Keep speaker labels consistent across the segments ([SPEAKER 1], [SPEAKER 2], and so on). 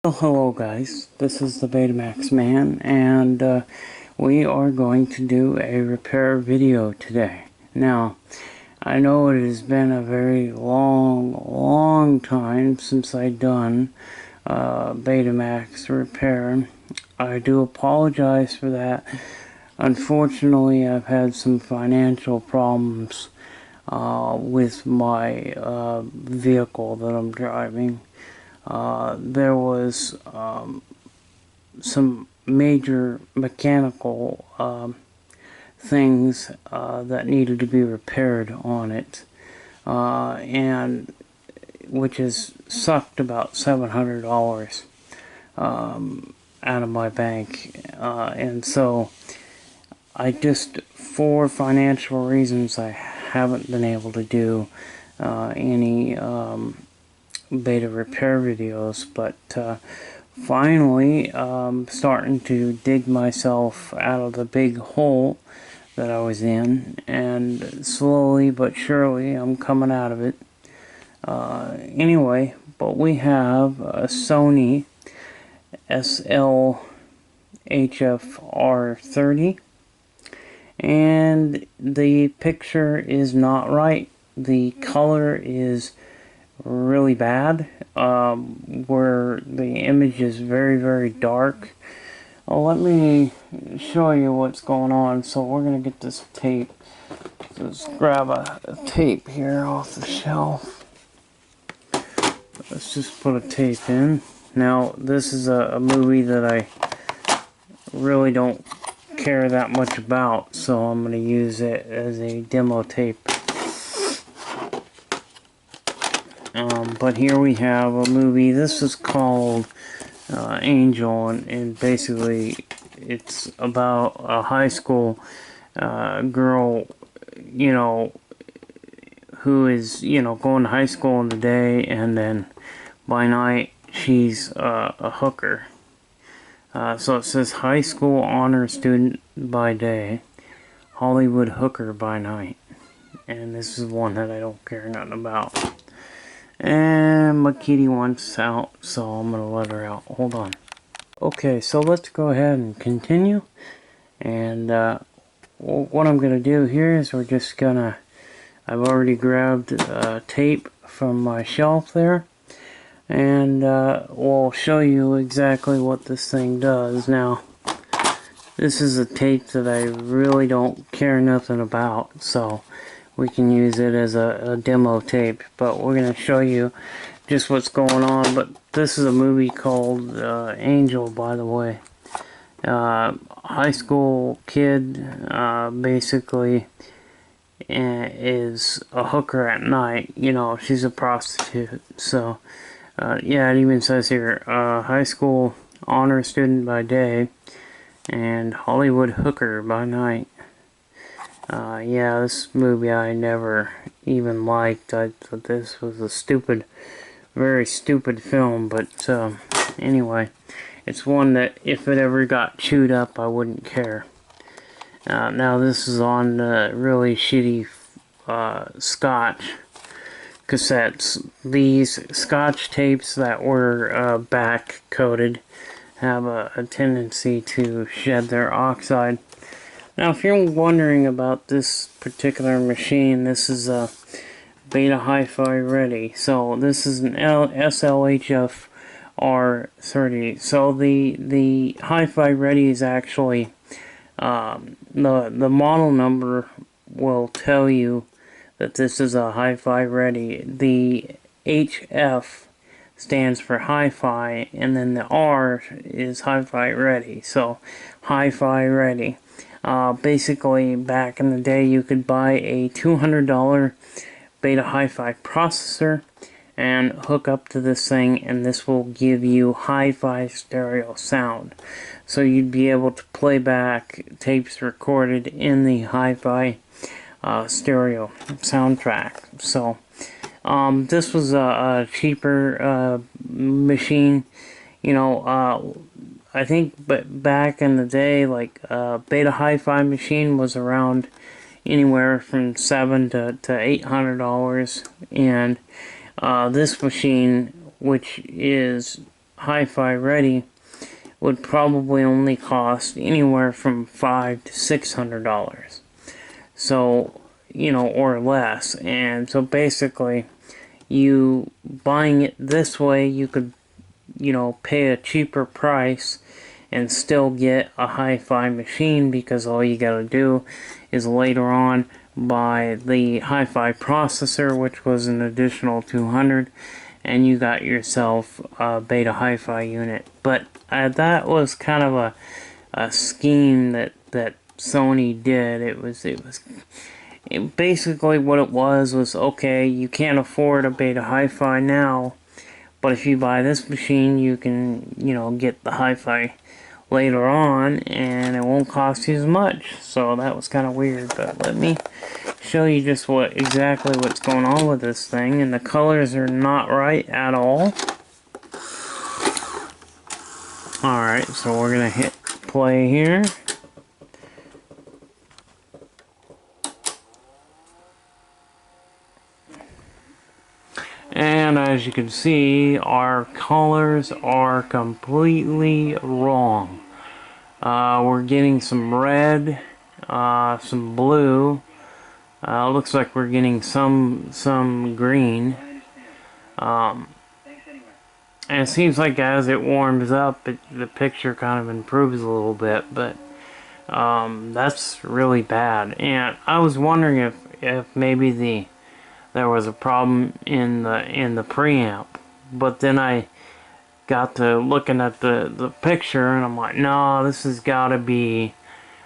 [SPEAKER 1] Well, hello guys, this is the Betamax Man, and we are going to do a repair video today. Now, I know it has been a very long time since I've done Betamax repair. I do apologize for that. Unfortunately, I've had some financial problems with my vehicle that I'm driving. There was some major mechanical things that needed to be repaired on it, and which has sucked about $700 out of my bank, and so I just, for financial reasons, I haven't been able to do any beta repair videos, but finally starting to dig myself out of the big hole that I was in, and slowly but surely I'm coming out of it. Anyway, but we have a Sony HFR30, and the picture is not right. The color is really bad, where the image is very dark. Let me show you what's going on. So we're gonna get this tape. Let's grab a tape here off the shelf. Let's just put a tape in. Now this is a movie that I really don't care that much about, so I'm gonna use it as a demo tape. But here we have a movie. This is called Angel, and basically it's about a high school girl, you know, who is, you know, going to high school in the day, and then by night she's a hooker. So it says high school honor student by day, Hollywood hooker by night. And this is one that I don't care nothing about. And my kitty wants out, so I'm going to let her out. Hold on. Okay, so let's go ahead and continue. And what I'm going to do here is we're just going to... I've already grabbed tape from my shelf there. And we'll show you exactly what this thing does. Now, this is a tape that I really don't care nothing about, so we can use it as a demo tape, but we're going to show you just what's going on. But this is a movie called Angel, by the way. High school kid basically is a hooker at night. You know, she's a prostitute. So yeah, it even says here high school honor student by day and Hollywood hooker by night. Yeah, this movie I never even liked. I thought this was a stupid, very stupid film, but anyway, it's one that if it ever got chewed up, I wouldn't care. Now this is on really shitty Scotch cassettes. These Scotch tapes that were back coated have a tendency to shed their oxide. Now, if you're wondering about this particular machine, this is a Beta Hi-Fi Ready. So this is an SLHF-R30. So the Hi-Fi Ready is actually the model number will tell you that this is a Hi-Fi Ready. The HF stands for Hi-Fi, and then the R is Hi-Fi Ready. So Hi-Fi Ready. Basically, back in the day, you could buy a $200 Beta Hi-Fi processor and hook up to this thing, and this will give you hi-fi stereo sound. So you'd be able to play back tapes recorded in the hi-fi stereo soundtrack. So this was a cheaper machine. You know, I think back in the day, like Beta Hi-Fi machine was around anywhere from $700 to $800, and this machine, which is hi-fi ready would probably only cost anywhere from $500 to $600. So, you know, or less. And so basically, you buying it this way, you could, you know, pay a cheaper price and still get a hi-fi machine, because all you gotta do is later on buy the hi-fi processor, which was an additional $200, and you got yourself a beta hi-fi unit. But that was kind of a scheme that Sony did. It basically what it was okay, you can't afford a beta hi-fi now, but if you buy this machine, you can, you know, get the hi-fi later on, and it won't cost you as much. So that was kind of weird. But let me show you just exactly what's going on with this thing. And the colors are not right at all. Alright, so we're gonna hit play here. And as you can see, our colors are completely wrong. We're getting some red, some blue. Looks like we're getting some green. And it seems like as it warms up, the picture kind of improves a little bit, but that's really bad. And I was wondering if maybe there was a problem in the preamp, but then I got to looking at the picture, and I'm like, no, this has got to be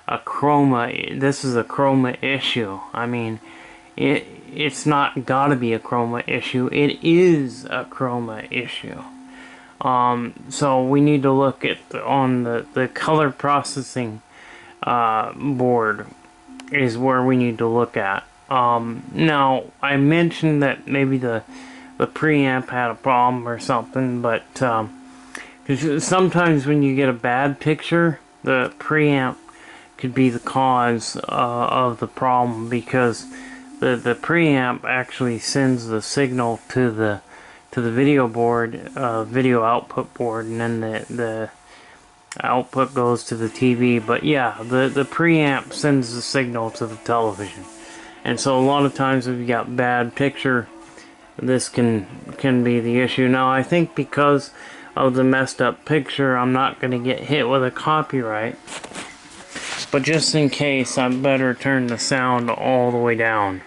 [SPEAKER 1] a chroma. This is a chroma issue. I mean, it's not got to be a chroma issue. It is a chroma issue. So we need to look at on the color processing board is where we need to look at. Now I mentioned that maybe the preamp had a problem or something, but because sometimes when you get a bad picture, the preamp could be the cause of the problem, because the preamp actually sends the signal to the video board, video output board, and then the output goes to the TV. But yeah, the preamp sends the signal to the television, and so a lot of times if you got bad picture, this can be the issue. Now I think because of the messed up picture, I'm not going to get hit with a copyright, but just in case, I better turn the sound all the way down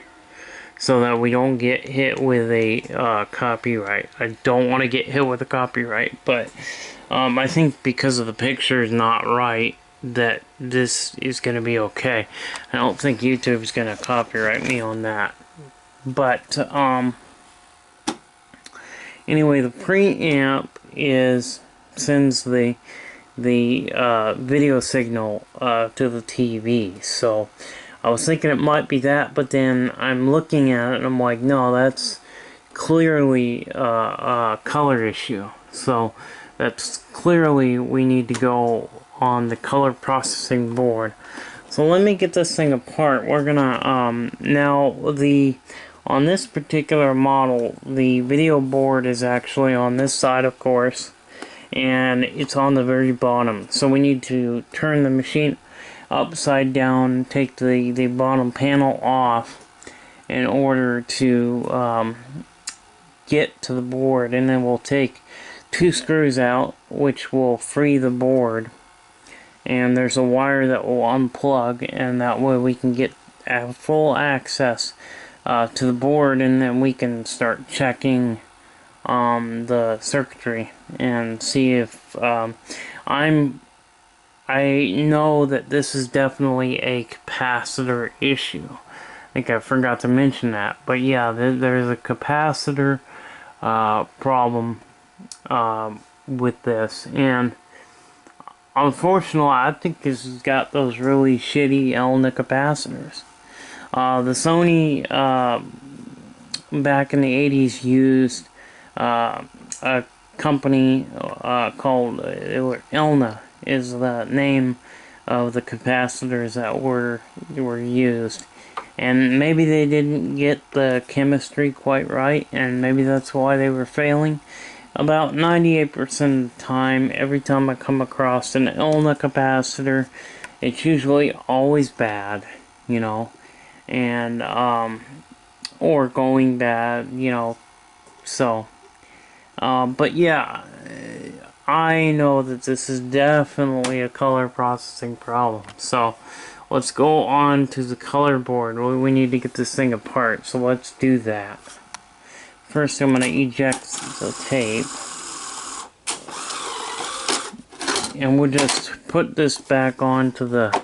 [SPEAKER 1] so that we don't get hit with a copyright. I don't want to get hit with a copyright, but I think because of the picture is not right, that this is going to be okay. I don't think YouTube is going to copyright me on that. But anyway, the preamp sends the video signal to the TV. So I was thinking it might be that, but then I'm looking at it and I'm like, no, that's clearly a color issue. So that's clearly we need to go on the color processing board. So let me get this thing apart. We're gonna now on this particular model, the video board is actually on this side, of course, and it's on the very bottom. So we need to turn the machine upside down, take the bottom panel off in order to get to the board, and then we'll take 2 screws out, which will free the board, and there's a wire that will unplug, and that way we can get full access to the board, and then we can start checking the circuitry and see if I know that this is definitely a capacitor issue. I think I forgot to mention that, but yeah, there's a capacitor problem with this, and unfortunately I think this has got those really shitty Elna capacitors. The Sony back in the 80s used a company called Elna is the name of the capacitors that were used, and maybe they didn't get the chemistry quite right, and maybe that's why they were failing. about 98% of the time, every time I come across an Elna capacitor, it's usually always bad, you know, and, or going bad, you know, so, but yeah, I know that this is definitely a color processing problem, so let's go on to the color board. We need to get this thing apart, so let's do that. First, I'm going to eject the tape. And we'll just put this back onto the...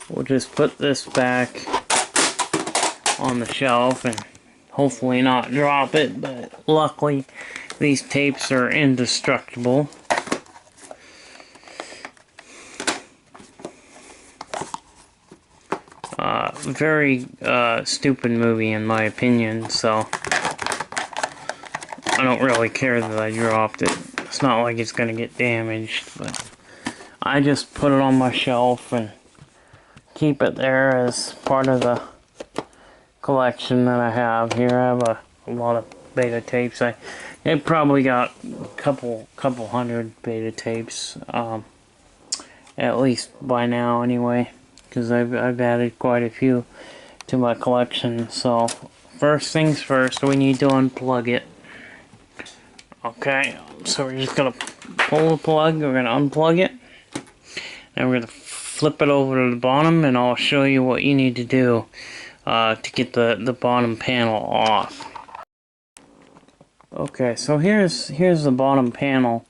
[SPEAKER 1] We'll just put this back on the shelf and hopefully not drop it, but luckily these tapes are indestructible. Very stupid movie in my opinion, so I don't really care that I dropped it. It's not like it's gonna get damaged, but I just put it on my shelf and keep it there as part of the collection that I have here. I have a lot of beta tapes. I probably got a couple hundred beta tapes, at least by now anyway, because I've added quite a few to my collection. So first things first, we need to unplug it. Okay, so we're just gonna pull the plug, we're gonna unplug it, and we're gonna flip it over to the bottom, and I'll show you what you need to do to get the bottom panel off. Okay, so here's the bottom panel.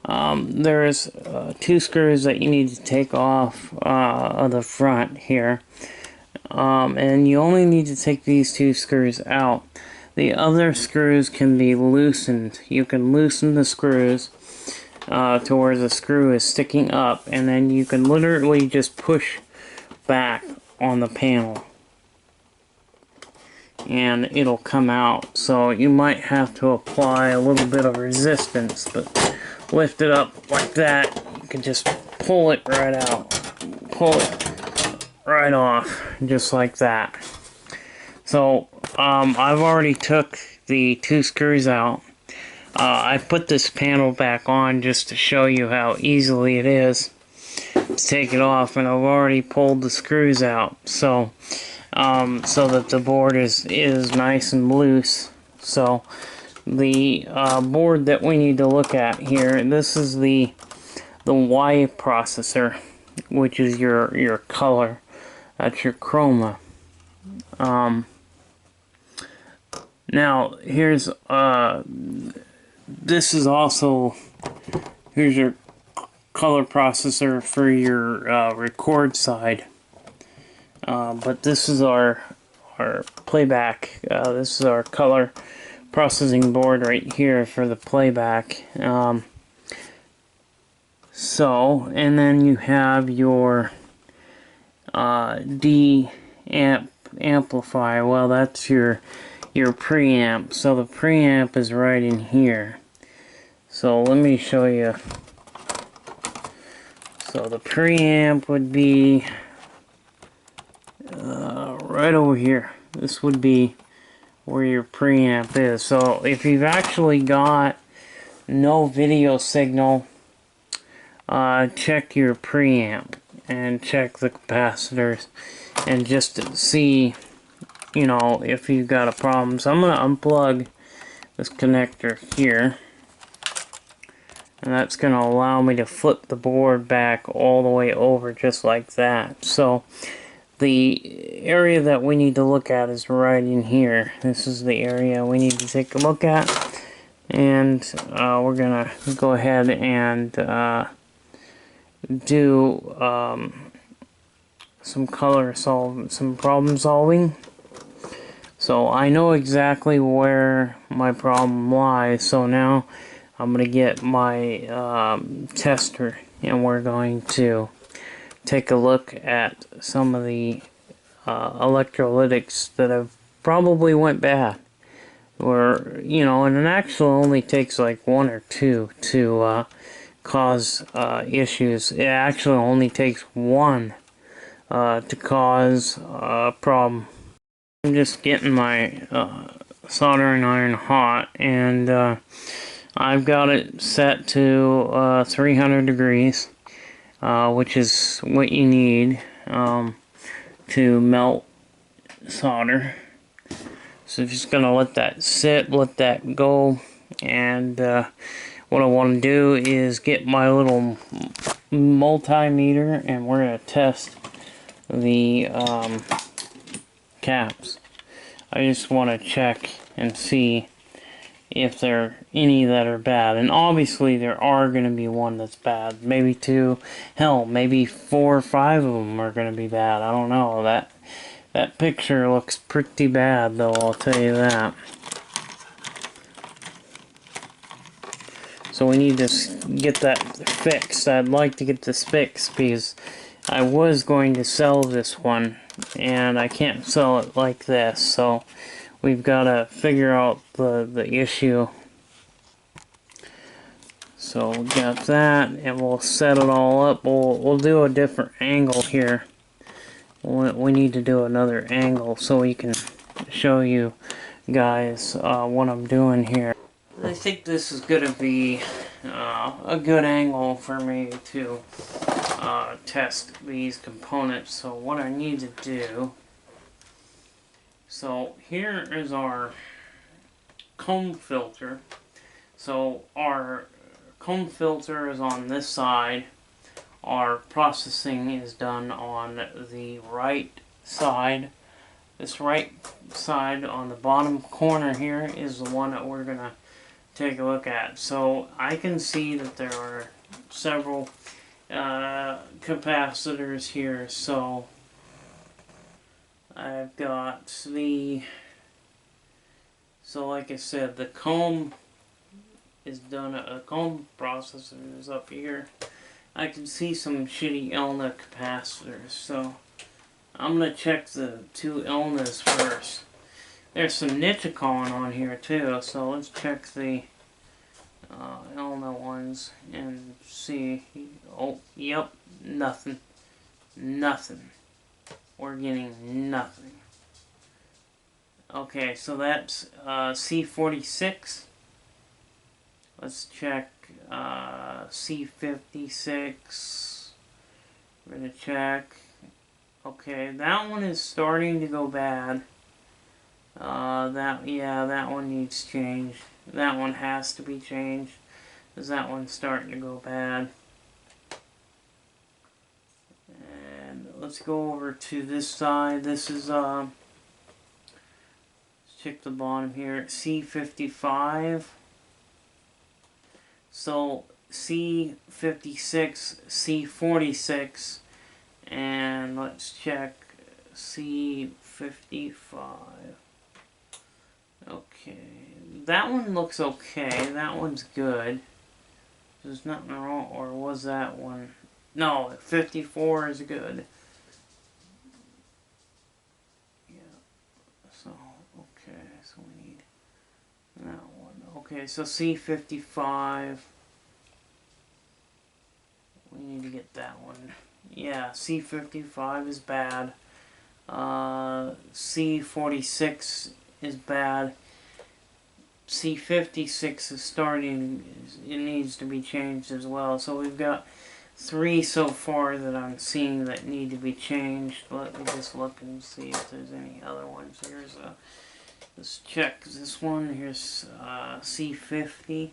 [SPEAKER 1] There's 2 screws that you need to take off of the front here, and you only need to take these 2 screws out. The other screws can be loosened. You can loosen the screws to where the screw is sticking up, and then you can literally just push back on the panel and it'll come out. So you might have to apply a little bit of resistance, but lift it up like that, you can just pull it right out, pull it right off, just like that. So I've already took the 2 screws out. I put this panel back on just to show you how easily it is to take it off, and I've already pulled the screws out, so that the board is nice and loose. So the board that we need to look at here, this is the Y processor, which is your color. That's your chroma. Now here's this is also, here's your color processor for your record side, but this is our playback. This is our color processing board right here for the playback. So, and then you have your D amplifier. Well, that's your preamp. So the preamp is right in here. So let me show you. So the preamp would be right over here. This would be where your preamp is. So if you've actually got no video signal, check your preamp and check the capacitors and just to see, you know, if you've got a problem. So I'm going to unplug this connector here, and that's going to allow me to flip the board back all the way over just like that. So the area that we need to look at is right in here. This is the area we need to take a look at, and we're going to go ahead and do some problem solving. So I know exactly where my problem lies, so now I'm going to get my tester, and we're going to take a look at some of the electrolytics that have probably went bad, or, you know, and it actually only takes like 1 or 2 to cause issues. It actually only takes 1 to cause a problem. I'm just getting my soldering iron hot, and I've got it set to 300 degrees, which is what you need to melt solder. So just gonna let that sit, let that go, and what I want to do is get my little multimeter, and we're gonna test the caps. I just want to check and see if there are any that are bad, and obviously there are going to be one that's bad, maybe two, hell, maybe 4 or 5 of them are going to be bad. I don't know. That picture looks pretty bad, though, I'll tell you that. So we need to get that fixed. I'd like to get this fixed because I was going to sell this one, and I can't sell it like this, so we've got to figure out the issue. So we got that, and we'll set it all up. We'll do a different angle here. We need to do another angle so we can show you guys what I'm doing here. I think this is going to be a good angle for me to test these components. So what I need to do, so here is our comb filter. So our comb filter is on this side. Our processing is done on the right side. This right side on the bottom corner here is the one that we're going to take a look at. So I can see that there are several capacitors here. So I've got the, so like I said, the comb is done, a comb processor is up here. I can see some shitty ELNA capacitors, so I'm going to check the 2 ELNAs first. There's some Nichicon on here too, so let's check the ELNA ones and see. Oh, yep, nothing. Nothing. We're getting nothing. Okay, so that's C46. Let's check C56. We're going to check. Okay, that one is starting to go bad. That one needs changed. That one has to be changed, because that one's starting to go bad. And let's go over to this side. This is, let's check the bottom here. C55. So C56, C46, and let's check C55. Okay, that one looks okay. That one's good. There's nothing wrong, or was that one? No, 54 is good. Yeah. So okay, so we need that one. Okay, so C55. We need to get that one. Yeah, C55 is bad. C46 is bad. C56 is starting, it needs to be changed as well. So we've got 3 so far that I'm seeing that need to be changed. Let me just look and see if there's any other ones. Here's a, let's check this one. Here's C50,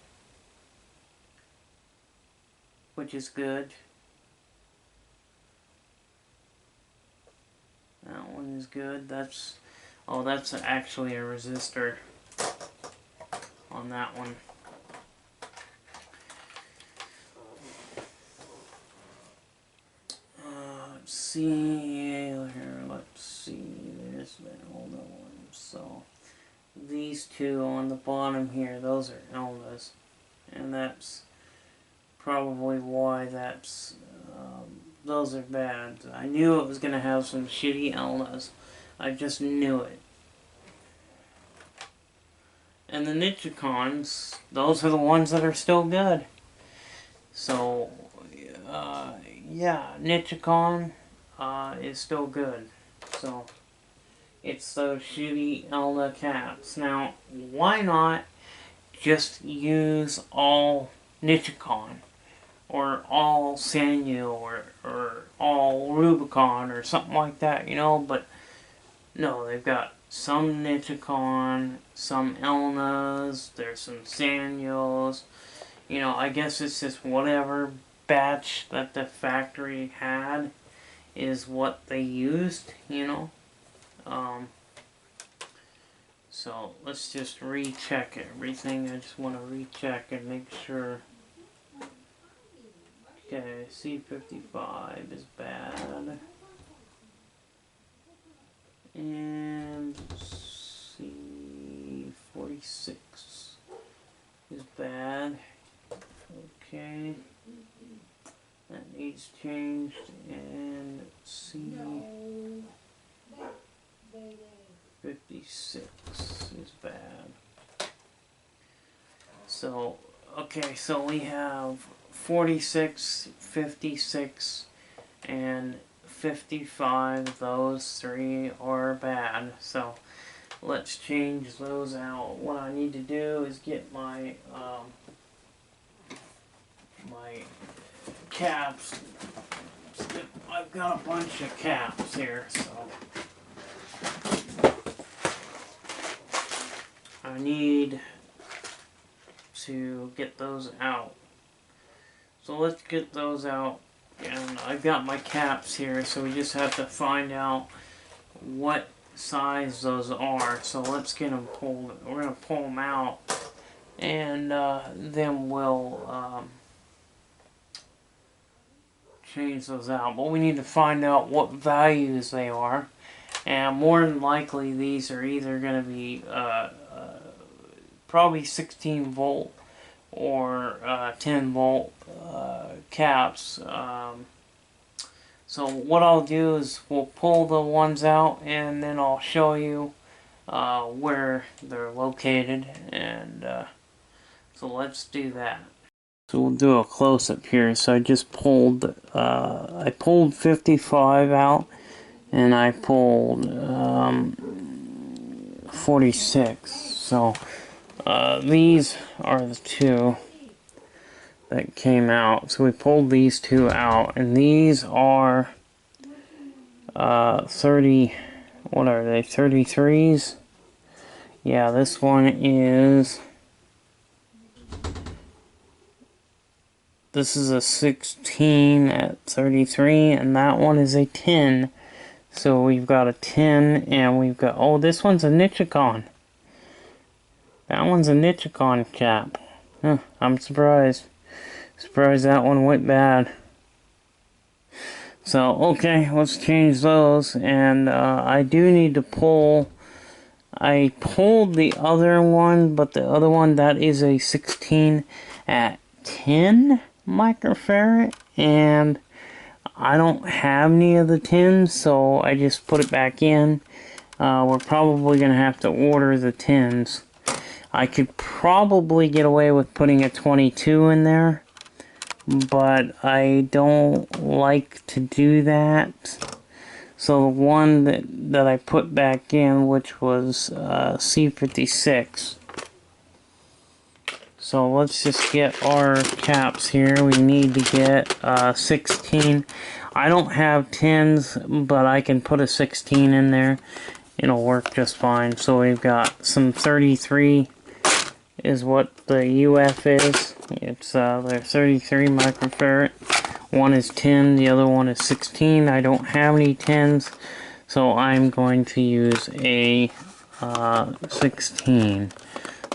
[SPEAKER 1] which is good. That one is good. That's, oh, that's actually a resistor on that one. Let's see here. Let's see. There's the older one. So these 2 on the bottom here, those are ELNAs, and that's probably why that's those are bad. I knew it was going to have some shitty ELNAs. I just knew it. And the Nichicons, those are the ones that are still good. So, yeah, Nichicon is still good. So, it's those shitty ELNA caps. Now, why not just use all Nichicon or all Sanyo or all Rubicon or something like that, you know, but no, they've got some Nichicon, some Elnas, there's some Sanyos, you know, I guess it's just whatever batch that the factory had is what they used, you know. So let's just recheck everything. I just want to recheck and make sure. Okay, C55 is bad. And C46 is bad. Okay. That needs changed. And C56 is bad. So, okay, so we have 46, 56, and 55. Those three are bad. So, let's change those out. What I need to do is get my my caps. I've got a bunch of caps here, so I need to get those out. So let's get those out. And I've got my caps here, so we just have to find out what size those are. So let's get them pulled. We're going to pull them out, and then we'll change those out. But we need to find out what values they are. And more than likely, these are either going to be probably 16 volt or 10 volt caps. So what I'll do is we'll pull the ones out, and then I'll show you where they're located. And so let's do that. So we'll do a close-up here. So I just pulled, I pulled 55 out, and I pulled 46. So these are the two that came out. So we pulled these two out, and these are 30, what are they, 33s? Yeah, this one is, this is a 16 at 33, and that one is a 10. So we've got a 10, and we've got, oh, this one's a Nichicon. That one's a Nichicon cap. Huh, I'm surprised. Surprised that one went bad. So, okay, let's change those. And I do need to pull. I pulled the other one, but the other one, that is a 16 at 10 microfarad. And I don't have any of the 10s, so I just put it back in. We're probably going to have to order the 10s. I could probably get away with putting a 22 in there, but I don't like to do that. So the one that I put back in, which was C56. So let's just get our caps here. We need to get 16. I don't have 10s, but I can put a 16 in there. It'll work just fine. So we've got some 33 is what the UF is. It's they're 33 microfarad. One is 10, the other one is 16. I don't have any 10s, so I'm going to use a 16.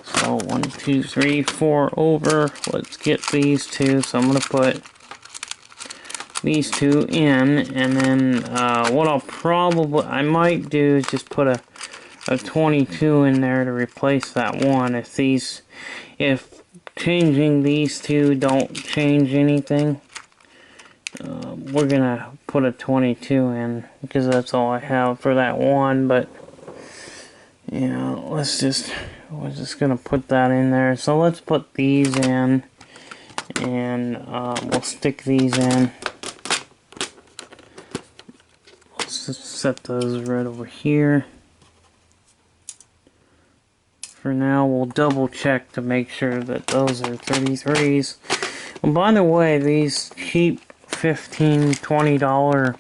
[SPEAKER 1] So 1, 2, 3, 4 over. Let's get these two. So I'm going to put these two in, and then what I might do is just put a 22 in there to replace that one. If changing these two don't change anything, we're gonna put a 22 in because that's all I have for that one. But yeah, we're just gonna put that in there. So let's put these in, and we'll stick these in. Let's just set those right over here. for now. We'll double check to make sure that those are 33s. And by the way, these cheap $15, $20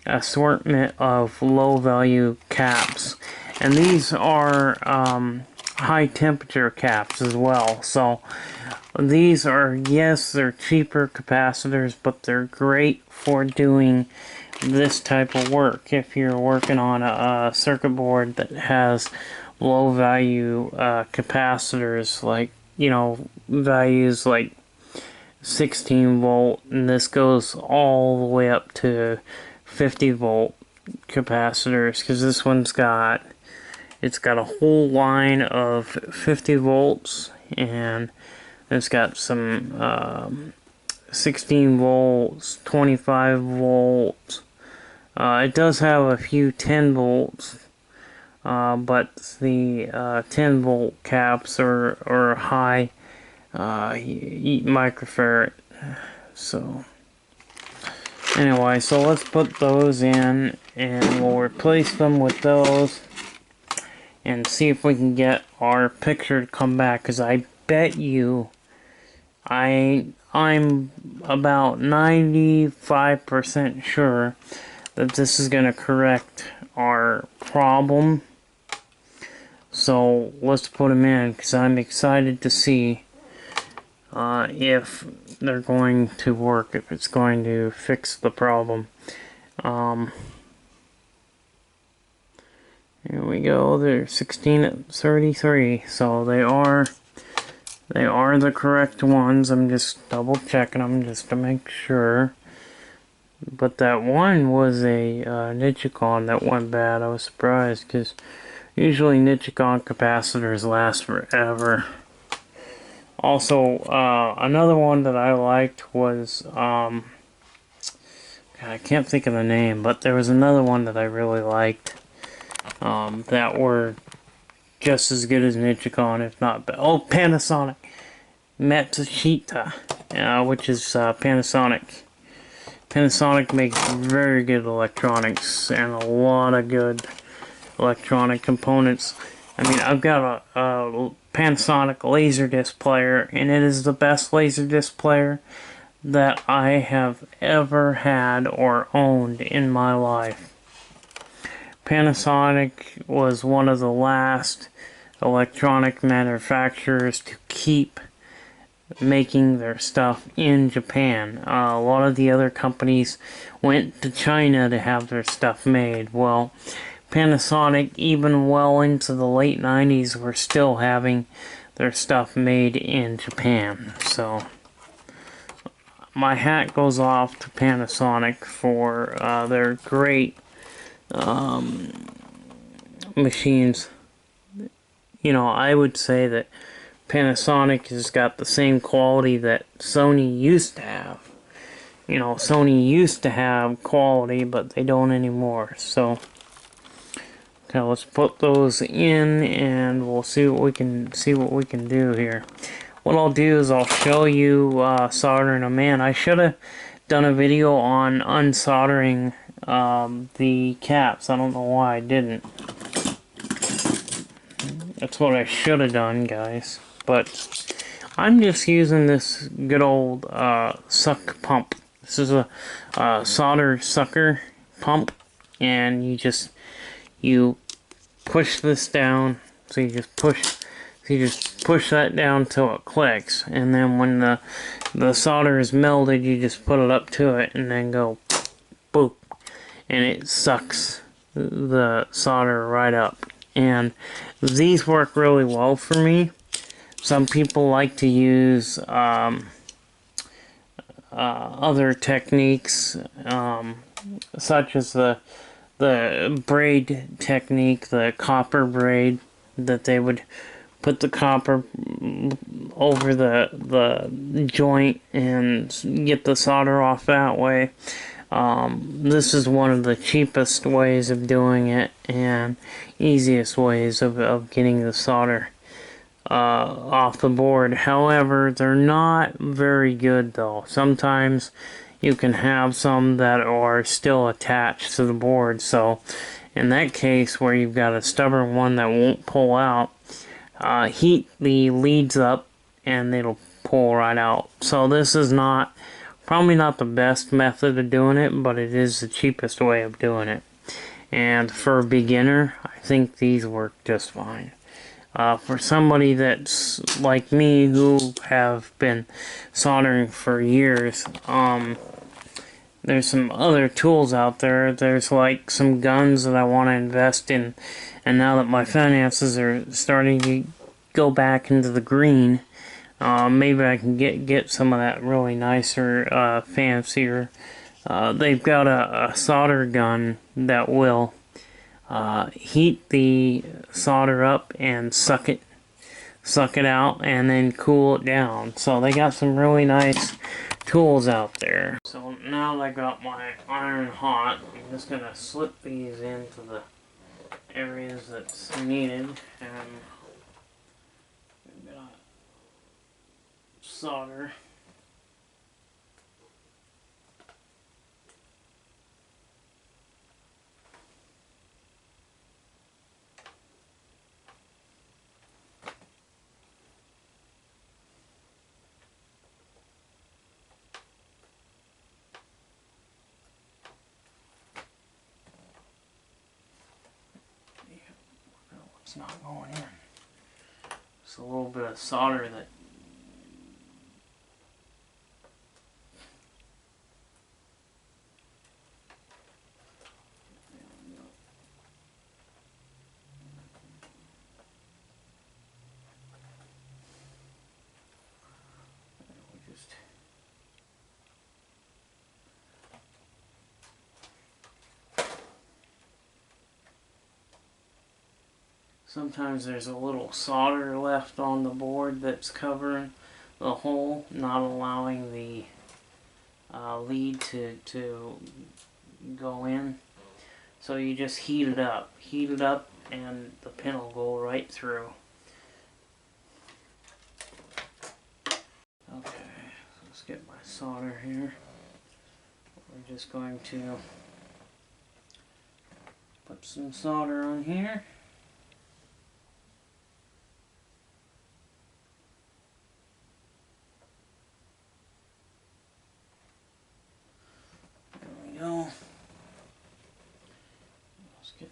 [SPEAKER 1] assortment of low value caps, and these are high temperature caps as well. So these are, yes, they're cheaper capacitors, but they're great for doing this type of work. If you're working on a circuit board that has low value capacitors, like, you know, values like 16 volt, and this goes all the way up to 50 volt capacitors, because this one's got, it's got a whole line of 50 volts, and it's got some 16 volts, 25 volts. It does have a few 10 volts, but the 10 volt caps are high microfarad. So anyway, so let's put those in, and we'll replace them with those and see if we can get our picture to come back, because I bet you I'm about 95% sure that this is going to correct our problem. So let's put them in, because I'm excited to see if they're going to work, if it's going to fix the problem. Here we go. They're 16 at 33, so they are the correct ones. I'm just double checking them just to make sure. But that one was a Nichicon that went bad. I was surprised, because usually Nichicon capacitors last forever. Also, another one that I liked was, I can't think of the name, but there was another one that I really liked, that were just as good as Nichicon, if not better. Oh, Panasonic Matsushita, which is Panasonic. Panasonic makes very good electronics and a lot of good electronic components. I mean, I've got a Panasonic Laserdisc player, and it is the best Laserdisc player that I have ever had or owned in my life. Panasonic was one of the last electronic manufacturers to keep making their stuff in Japan. A lot of the other companies went to China to have their stuff made. Well, Panasonic, even well into the late 90s, were still having their stuff made in Japan. So my hat goes off to Panasonic for their great machines. You know, I would say that Panasonic has got the same quality that Sony used to have. You know, Sony used to have quality, but they don't anymore. So okay, let's put those in, and we'll see what we can do here. What I'll do is I'll show you soldering them in. I should have done a video on unsoldering the caps. I don't know why I didn't. That's what I should have done, guys. But I'm just using this good old suck pump. This is a solder sucker pump, and you push this down. So you just push that down till it clicks, and then when the solder is melted, you just put it up to it and then go boop, and it sucks the solder right up. And these work really well for me. Some people like to use other techniques, such as the braid technique, the copper braid, that they would put the copper over the joint and get the solder off that way. This is one of the cheapest ways of doing it and easiest ways of getting the solder off the board. However, they're not very good though. Sometimes you can have some that are still attached to the board, so in that case where you've got a stubborn one that won't pull out, heat the leads up and it'll pull right out. So this is probably not the best method of doing it, but it is the cheapest way of doing it. And for a beginner, I think these work just fine. For somebody that's like me who have been soldering for years, there's some other tools out there. There's like some guns that I want to invest in, and now that my finances are starting to go back into the green, maybe I can get some of that really nicer, fancier. They've got a solder gun that will heat the solder up and suck it out and then cool it down. So they got some really nice tools out there. So now that I got my iron hot, I'm just gonna slip these into the areas that's needed, and I'm gonna solder. It's not going in. It's a little bit of solder that sometimes there's a little solder left on the board that's covering the hole, not allowing the lead to go in. So you just heat it up, and the pin will go right through. Okay, let's get my solder here. We're just going to put some solder on here. Go. Let's get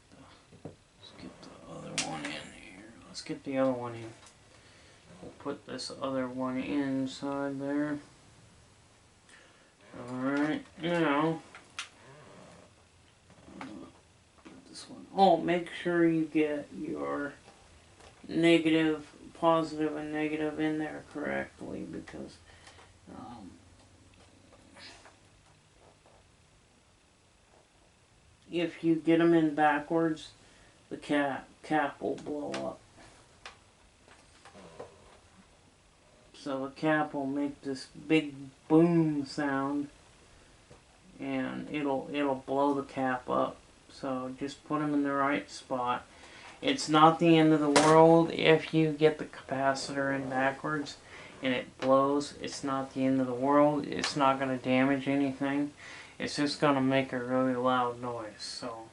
[SPEAKER 1] the other one in here. Let's get the other one in. We'll put this other one inside there. Alright, now put this one. Oh, make sure you get your negative, positive and negative in there correctly, because if you get them in backwards, the cap will blow up. So the cap will make this big boom sound, and it'll blow the cap up. So just put them in the right spot. It's not the end of the world if you get the capacitor in backwards and it blows. It's not the end of the world. It's not going to damage anything. It's just going to make a really loud noise. So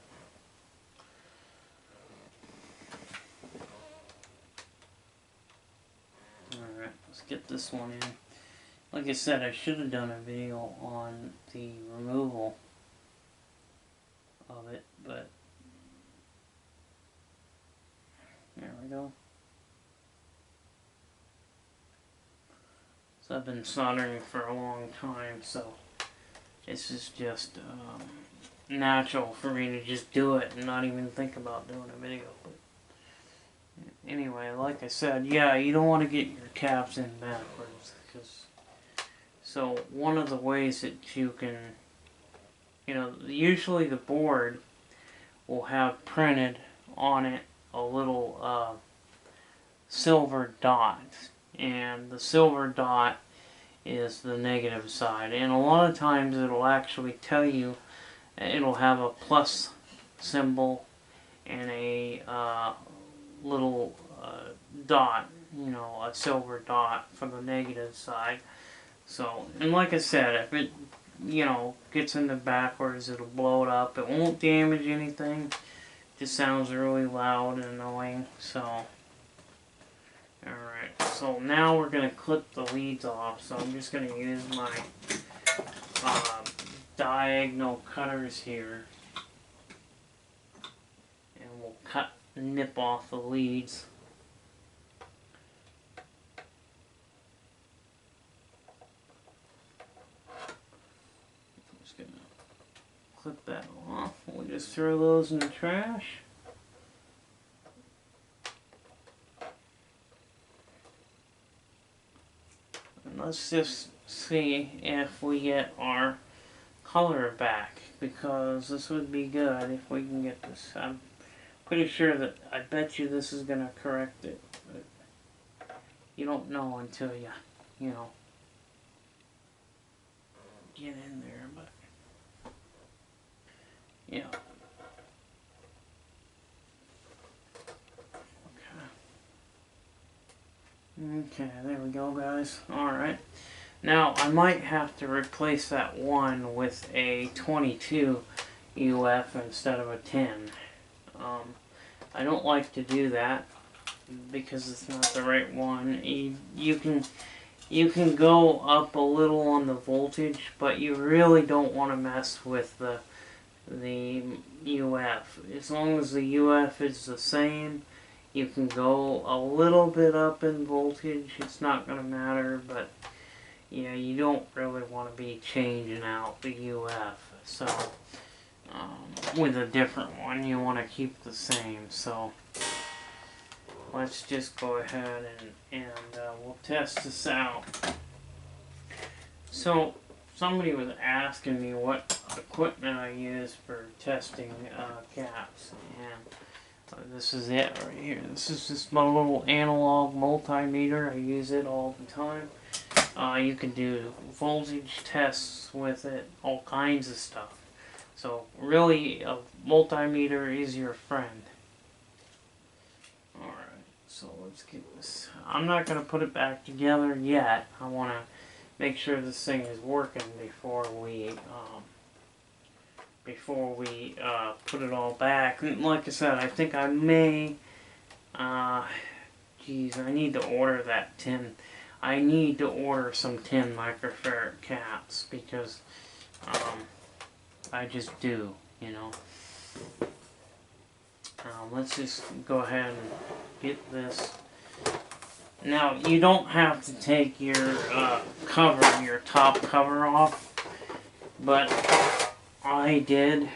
[SPEAKER 1] alright, let's get this one in. Like I said, I should have done a video on the removal of it, but there we go. So I've been soldering for a long time, so this is just natural for me to just do it and not even think about doing a video. But anyway, like I said, yeah, you don't want to get your caps in backwards, so one of the ways that you can, usually the board will have printed on it a little silver dot, and the silver dot is the negative side, and a lot of times it'll actually tell you, it'll have a plus symbol and a little dot, a silver dot for the negative side. So, and like I said, if it gets into backwards, it'll blow it up. It won't damage anything. It just sounds really loud and annoying. So So now we're going to clip the leads off. So I'm just going to use my diagonal cutters here. And we'll nip off the leads. I'm just going to clip that off. We'll just throw those in the trash. Let's just see if we get our color back, because this would be good if we can get this. I'm pretty sure that, I bet you this is going to correct it, but you don't know until you know, get in there, but yeah. Okay, there we go, guys. Alright. Now, I might have to replace that one with a 22 UF instead of a 10. I don't like to do that because it's not the right one. You can go up a little on the voltage, but you really don't want to mess with the UF. As long as the UF is the same, you can go a little bit up in voltage, it's not going to matter, but yeah, you don't really want to be changing out the UF. So, with a different one, you want to keep the same. So, let's just go ahead and we'll test this out. So, somebody was asking me what equipment I use for testing caps, and this is it right here. This is just my little analog multimeter. I use it all the time. You can do voltage tests with it, all kinds of stuff. So really, a multimeter is your friend. Alright, so let's get this. I'm not going to put it back together yet. I want to make sure this thing is working before we put it all back. And like I said, I think I may, geez, I need to order that 10. I need to order some 10 microfarad caps because I just do, you know. Let's just go ahead and get this. Now, you don't have to take your cover, your top cover off, but I did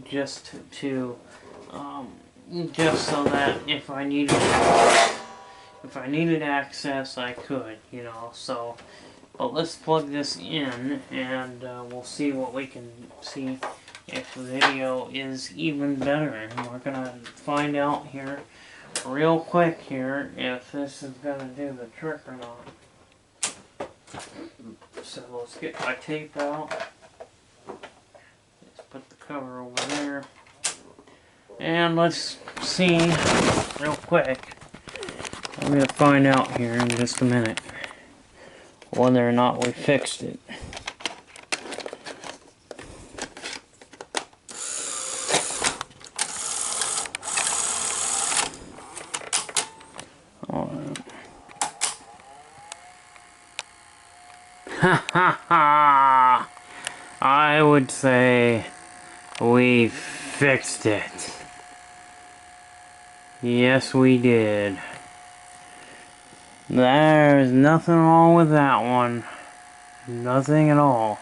[SPEAKER 1] just so that if I needed access, I could, you know. So, but let's plug this in, and we'll see what we can see if the video is even better. And we're gonna find out here real quick here if this is gonna do the trick or not. So let's get my tape out. Let's put the cover over there. And let's see real quick. I'm going to find out here in just a minute whether or not we fixed it. Alright. Ha ha ha! I would say we fixed it. Yes, we did. There's nothing wrong with that one. Nothing at all.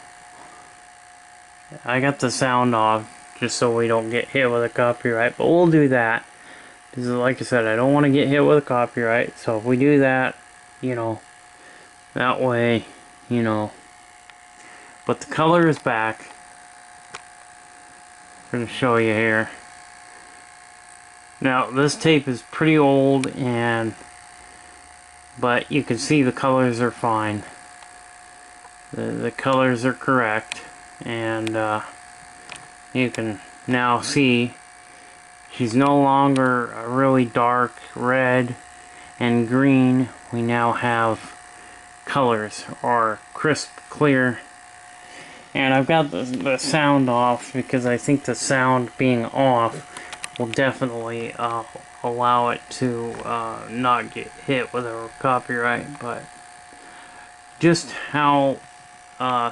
[SPEAKER 1] I got the sound off just so we don't get hit with a copyright, but we'll do that. Because like I said, I don't want to get hit with a copyright, so if we do that, you know, that way, you know. But the color is back. I'm going to show you here. Now, this tape is pretty old, but you can see the colors are fine. The colors are correct, and you can now see she's no longer a really dark red and green. We now have colors, or crisp, clear. And I've got the sound off because I think the sound being off will definitely allow it to not get hit with a copyright, but just how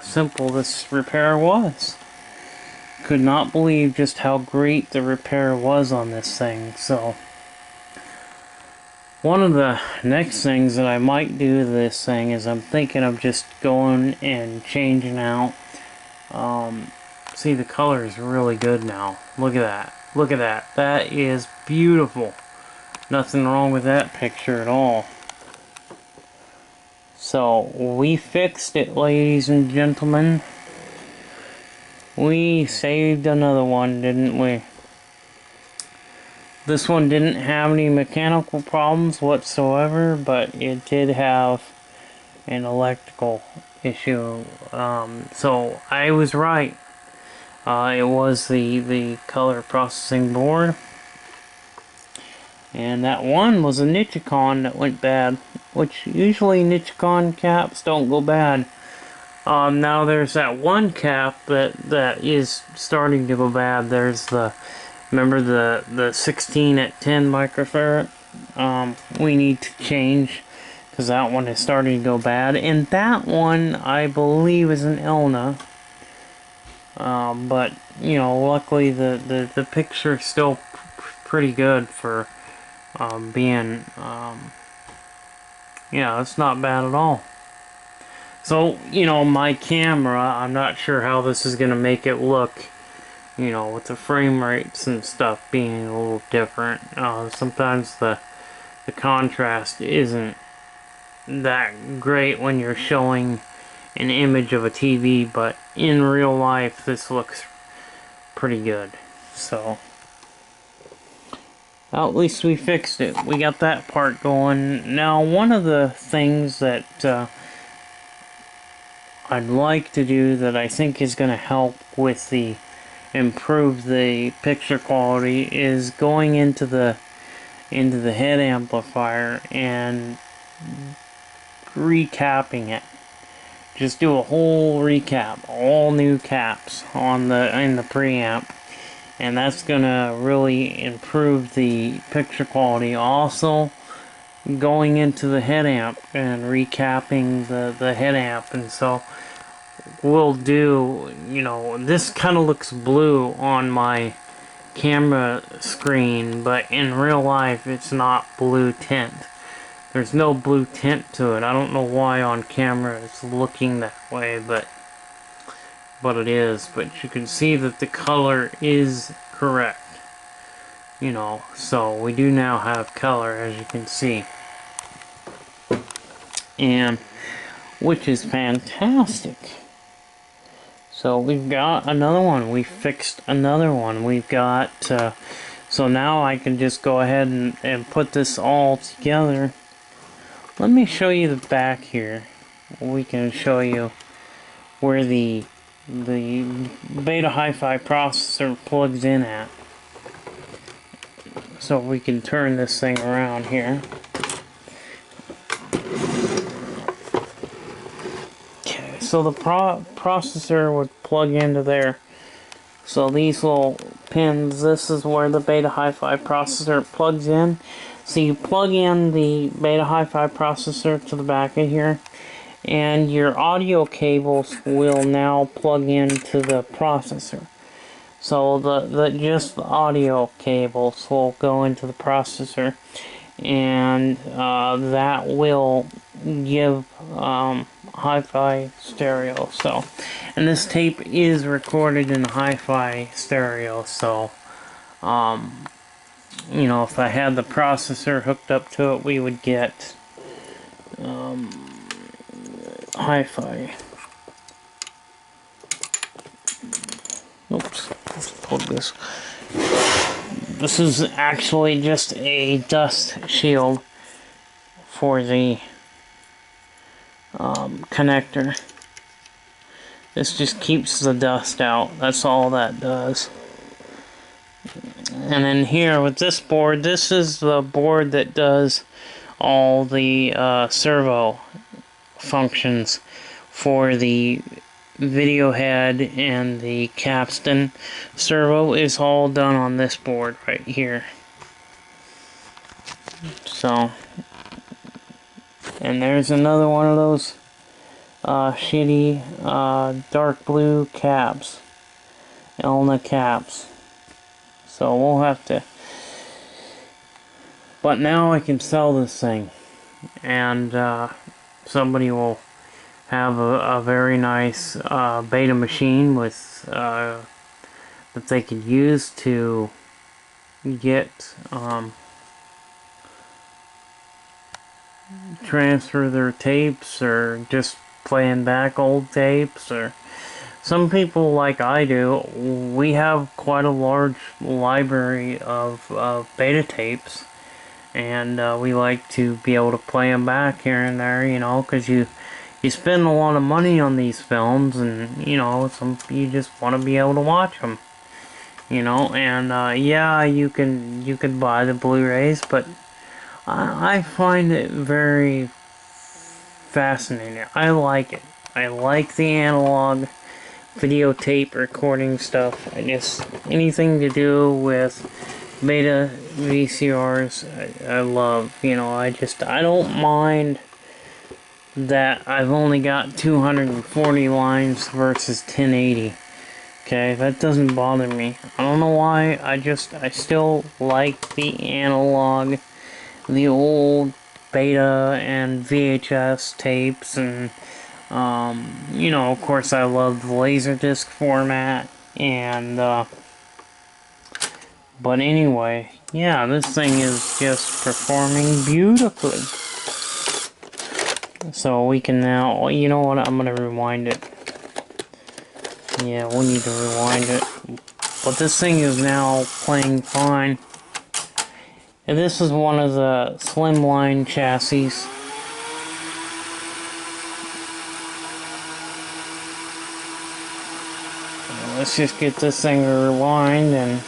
[SPEAKER 1] simple this repair was. Could not believe just how great the repair was on this thing. So one of the next things that I might do to this thing is I'm thinking of just going and changing out. See, the color is really good now. Look at that. Look at that. That is beautiful. Nothing wrong with that picture at all. So we fixed it, ladies and gentlemen. We saved another one, didn't we? This one didn't have any mechanical problems whatsoever, but it did have an electrical issue. So I was right. It was the color processing board. And that one was a Nichicon that went bad, which usually Nichicon caps don't go bad. Now there's that one cap that is starting to go bad. There's remember the 16 at 10 microfarad? We need to change because that one is starting to go bad. And that one, I believe, is an Elna. But, you know, luckily the picture is still pretty good for being, yeah, it's not bad at all. So, you know, my camera, I'm not sure how this is going to make it look, you know, with the frame rates and stuff being a little different. Sometimes the contrast isn't that great when you're showing an image of a TV, but in real life this looks pretty good. So well, at least we fixed it. We got that part going. Now, one of the things that I'd like to do that I think is going to help with improve the picture quality is going into the head amplifier and recapping it. Just do a whole recap, all new caps in the preamp. And that's gonna really improve the picture quality. Also, going into the head amp and recapping the head amp. And so we'll do, you know, this kind of looks blue on my camera screen, but in real life it's not blue tint. There's no blue tint to it. I don't know why on camera it's looking that way, but it is. But you can see that the color is correct, you know, so we do now have color, as you can see, and which is fantastic. So we've got another one. We fixed another one. We've got so now I can just go ahead and put this all together. Let me show you the back here. We can show you where the Beta Hi-Fi processor plugs in at. So we can turn this thing around here. Okay, so the processor would plug into there. So these little pins, this is where the Beta Hi-Fi processor plugs in. So you plug in the Beta Hi-Fi processor to the back of here, and your audio cables will now plug into the processor. So just the audio cables will go into the processor, and that will give hi-fi stereo. So, and this tape is recorded in hi-fi stereo. So, you know, if I had the processor hooked up to it, we would get hi-fi. Oops, let's plug this. This is actually just a dust shield for the connector. This just keeps the dust out. That's all that does. And then here with this board, this is the board that does all the servo functions for the video head, and the capstan servo is all done on this board right here. So, and there's another one of those shitty dark blue caps, Elna caps. So we'll have to. But now I can sell this thing, and somebody will have a very nice beta machine with that they could use to get transfer their tapes, or just playing back old tapes. Or some people, like I do, we have quite a large library of beta tapes, and we like to be able to play them back here and there, you know, because you spend a lot of money on these films, and you know, you just want to be able to watch them, you know. And yeah, you can buy the Blu-rays, but I find it very fascinating. I like it. I like the analog videotape recording stuff. Anything to do with beta VCRs, I love. You know, I don't mind that I've only got 240 lines versus 1080. Okay, that doesn't bother me. I don't know why. I still like the analog, the old beta and VHS tapes, and you know, of course, I love the Laserdisc format. And but anyway, yeah, this thing is just performing beautifully. So we can now, you know what, I'm gonna rewind it. Yeah, we'll need to rewind it. But this thing is now playing fine. And this is one of the slimline chassis. Let's just get this thing to rewind, and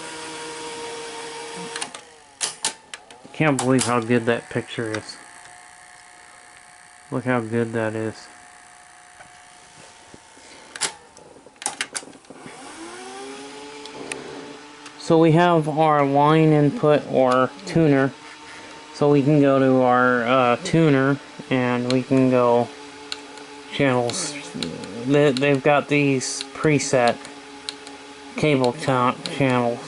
[SPEAKER 1] I can't believe how good that picture is. Look how good that is. So we have our line input, or tuner. So we can go to our tuner, and we can go channels. They've got these preset cable channels.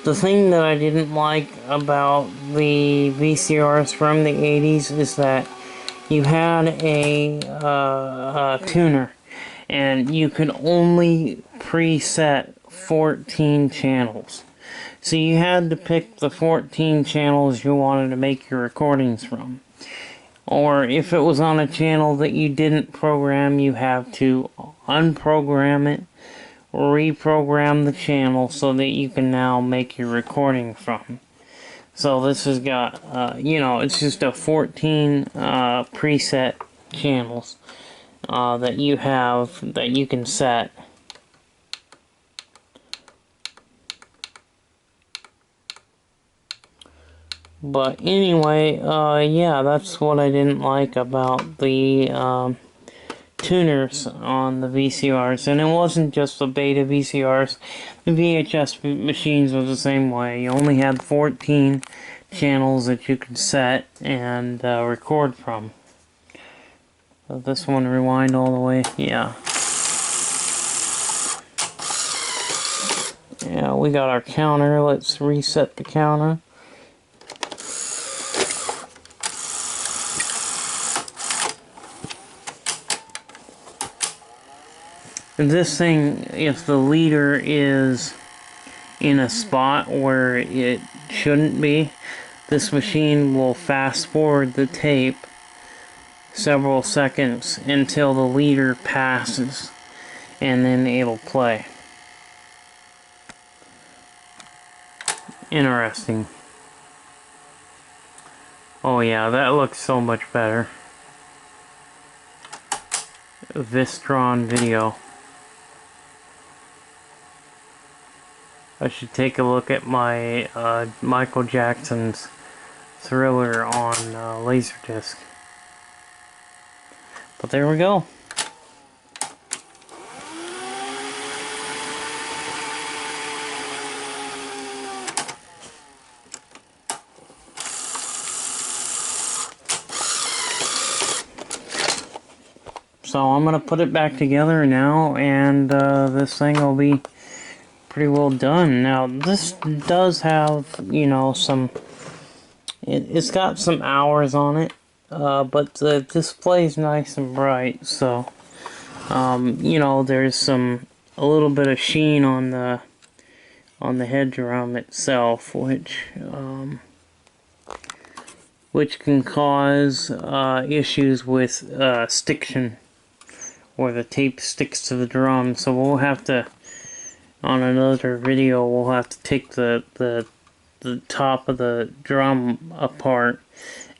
[SPEAKER 1] The thing that I didn't like about the VCRs from the 80s is that you had a tuner, and you could only preset 14 channels. So you had to pick the 14 channels you wanted to make your recordings from. Or if it was on a channel that you didn't program, you have to unprogram it, reprogram the channel so that you can now make your recording from. So this has got, you know, it's just a 14 preset channels that you have, that you can set. But anyway, yeah, that's what I didn't like about the tuners on the VCRs. And it wasn't just the beta VCRs. The VHS machines were the same way. You only had 14 channels that you could set and record from. So this one, rewind all the way. Yeah. Yeah, we got our counter. Let's reset the counter. This thing, if the leader is in a spot where it shouldn't be, this machine will fast forward the tape several seconds until the leader passes, and then it'll play. Interesting. Oh yeah, that looks so much better. Vistron video. I should take a look at my Michael Jackson's Thriller on Laserdisc. But there we go. So I'm gonna put it back together now, and this thing will be pretty well done. Now this does have, you know, it's got some hours on it, but the display's nice and bright, so you know, there's a little bit of sheen on the head drum itself, which can cause issues with stiction, where the tape sticks to the drum. So we'll have to, on another video, we'll have to take the top of the drum apart,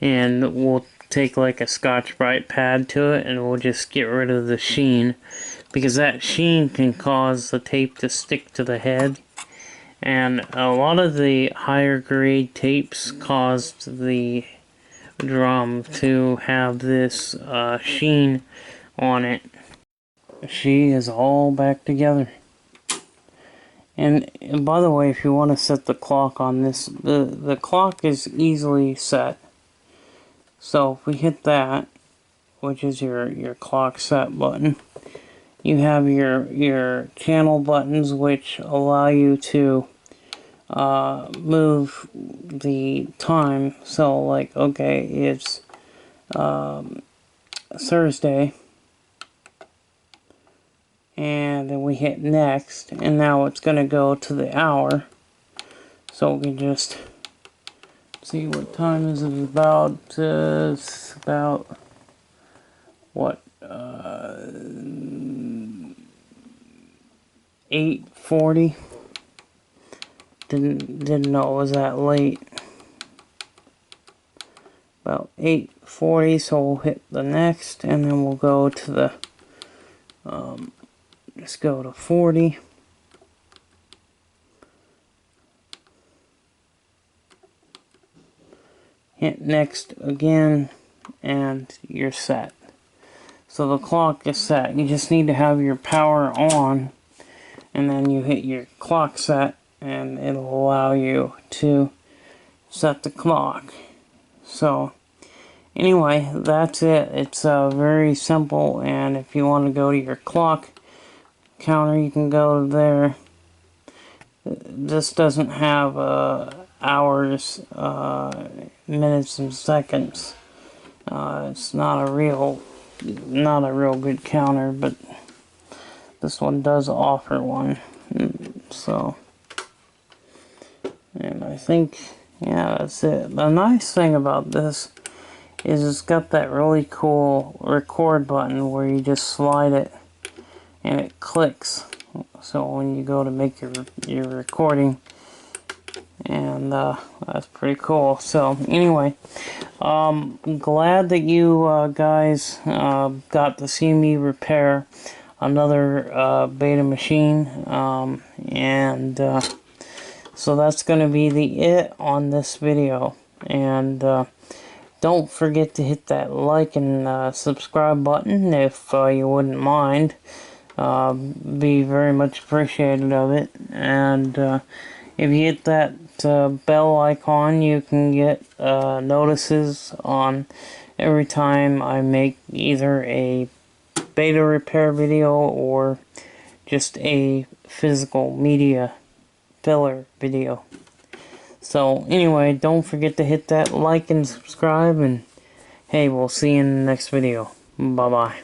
[SPEAKER 1] and we'll take like a Scotch-Brite pad to it, and we'll just get rid of the sheen, because that sheen can cause the tape to stick to the head. And a lot of the higher grade tapes caused the drum to have this sheen on it. She is all back together. And by the way, if you want to set the clock on this, the clock is easily set. So if we hit that, which is your clock set button, you have your channel buttons, which allow you to move the time. So like, okay, it's Thursday, and then we hit next, and now it's going to go to the hour. So we can just see what time is it. About it's about what, 8:40. Didn't know it was that late. About 8:40, so we'll hit the next, and then we'll go to the just go to 40. Hit next again, and you're set. So the clock is set. You just need to have your power on, and then you hit your clock set, and it'll allow you to set the clock. So anyway, that's it. It's very simple, and if you want to go to your clock counter, you can go there. This doesn't have hours, minutes, and seconds. It's not a real good counter, but this one does offer one. So, and I think, yeah, that's it. The nice thing about this is it's got that really cool record button where you just slide it and it clicks. So when you go to make your recording, and that's pretty cool. So anyway, glad that you guys got to see me repair another beta machine, and so that's going to be it on this video. And don't forget to hit that like and subscribe button if you wouldn't mind. Be very much appreciated of it. And if you hit that bell icon, you can get notices on every time I make either a beta repair video or just a physical media filler video. So anyway, don't forget to hit that like and subscribe, and hey, we'll see you in the next video. Bye bye.